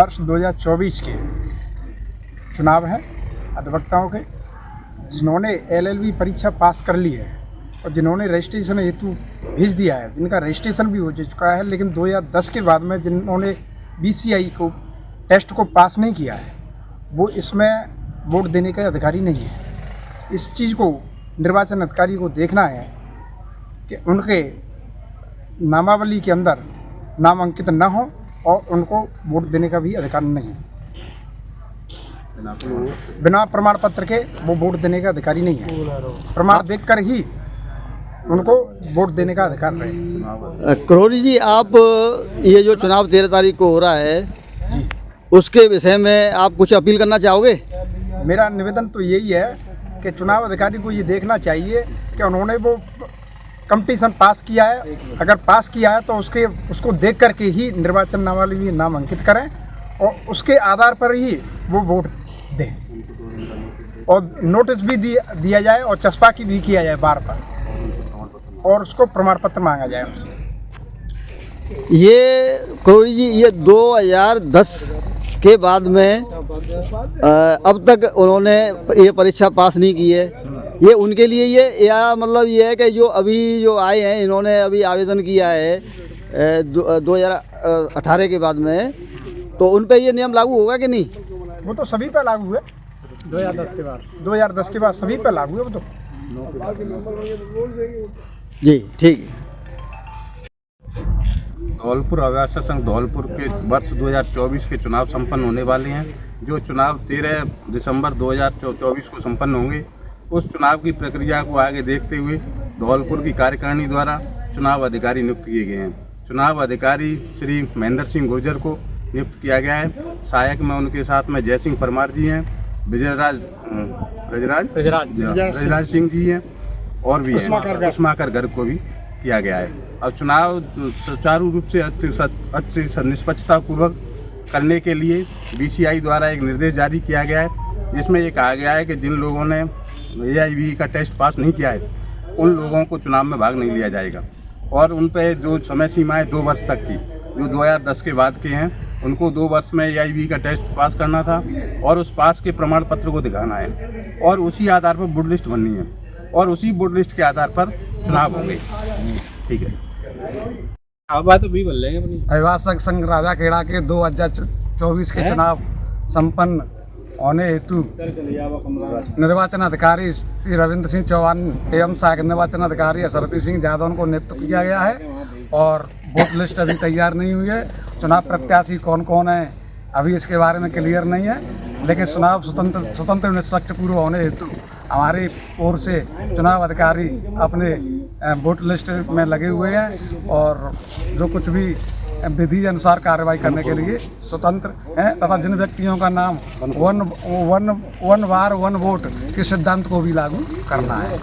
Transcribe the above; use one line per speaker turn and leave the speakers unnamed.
वर्ष 2024 के चुनाव हैं अधिवक्ताओं के, जिन्होंने LLB परीक्षा पास कर ली है और जिन्होंने रजिस्ट्रेशन हेतु भेज दिया है, जिनका रजिस्ट्रेशन भी हो चुका है, लेकिन 2010 के बाद में जिन्होंने BCI को टेस्ट को पास नहीं किया है, वो इसमें वोट देने का अधिकारी नहीं है। इस चीज़ को निर्वाचन अधिकारी को देखना है कि उनके नामावली के अंदर नाम अंकित न हो और उनको वोट देने का भी अधिकार नहीं। बिना प्रमाण पत्र के वो वोट देने का अधिकारी नहीं है। प्रमाण देखकर ही उनको वोट देने का अधिकार रहे।
करोरी जी, आप ये जो चुनाव 13 तारीख को हो रहा है
जी,
उसके विषय में आप कुछ अपील करना चाहोगे?
मेरा निवेदन तो यही है कि चुनाव अधिकारी को ये देखना चाहिए कि उन्होंने वो कंपटीशन पास किया है, अगर पास किया है तो उसको देख करके ही निर्वाचन नामावली में नाम अंकित करें और उसके आधार पर ही वो वोट दें और नोटिस भी दिया जाए और चस्पा की भी किया जाए बार पर और उसको प्रमाण पत्र मांगा जाए उनसे।
ये करोरी जी, ये 2010 के बाद में अब तक उन्होंने ये परीक्षा पास नहीं की है, ये उनके लिए ये या मतलब ये है कि जो अभी जो आए हैं इन्होंने अभी आवेदन किया है 2018 के बाद में, तो उन पे ये नियम लागू होगा कि नहीं?
वो तो सभी पे लागू है 2010 के बाद सभी पे लागू है वो तो।
जी ठीक।
धौलपुर अव्यासा संघ धौलपुर के वर्ष 2024 के चुनाव संपन्न होने वाले हैं, जो चुनाव 13 दिसंबर 2024 को संपन्न होंगे। उस चुनाव की प्रक्रिया को आगे देखते हुए धौलपुर की कार्यकारिणी द्वारा चुनाव अधिकारी नियुक्त किए गए हैं। चुनाव अधिकारी श्री महेंद्र सिंह गुर्जर को नियुक्त किया गया है। सहायक में उनके साथ में जय सिंह परमार जी हैं, ब्रजराज सिंह जी हैं और भी उस्माकर गर्ग को भी किया गया है। अब चुनाव सुचारू रूप से अच्छी निष्पक्षता पूर्वक करने के लिए BCI द्वारा एक निर्देश जारी किया गया है, जिसमें ये कहा गया है कि जिन लोगों ने AIB का टेस्ट पास नहीं किया है उन लोगों को चुनाव में भाग नहीं लिया जाएगा और उन पर जो समय सीमा है 2 वर्ष तक की, जो 2010 के बाद के हैं उनको 2 वर्ष में AIB का टेस्ट पास करना था और उस पास के प्रमाण पत्र को दिखाना है और उसी आधार पर वोट लिस्ट बननी है और उसी वोट लिस्ट के आधार पर चुनाव होंगे। ठीक है,
अब बात तो भी बोल लेंगे अपनी।
अभिभाषक संघ राजा खेड़ा के 2024 के चुनाव संपन्न होने हेतु निर्वाचन अधिकारी श्री रविंद्र सिंह चौहान एवं सहायक निर्वाचन अधिकारी सरबीर सिंह जादव को नियुक्त किया गया है और वोट लिस्ट अभी तैयार नहीं हुई है। चुनाव प्रत्याशी कौन कौन है अभी इसके बारे में क्लियर नहीं है, लेकिन चुनाव स्वतंत्र निष्पक्ष पूर्व होने हेतु हमारी ओर से चुनाव अधिकारी अपने वोट लिस्ट में लगे हुए हैं और जो कुछ भी विधि अनुसार कार्रवाई करने के लिए स्वतंत्र हैं तथा जिन व्यक्तियों का नाम वन बार वन वोट के सिद्धांत को भी लागू करना है।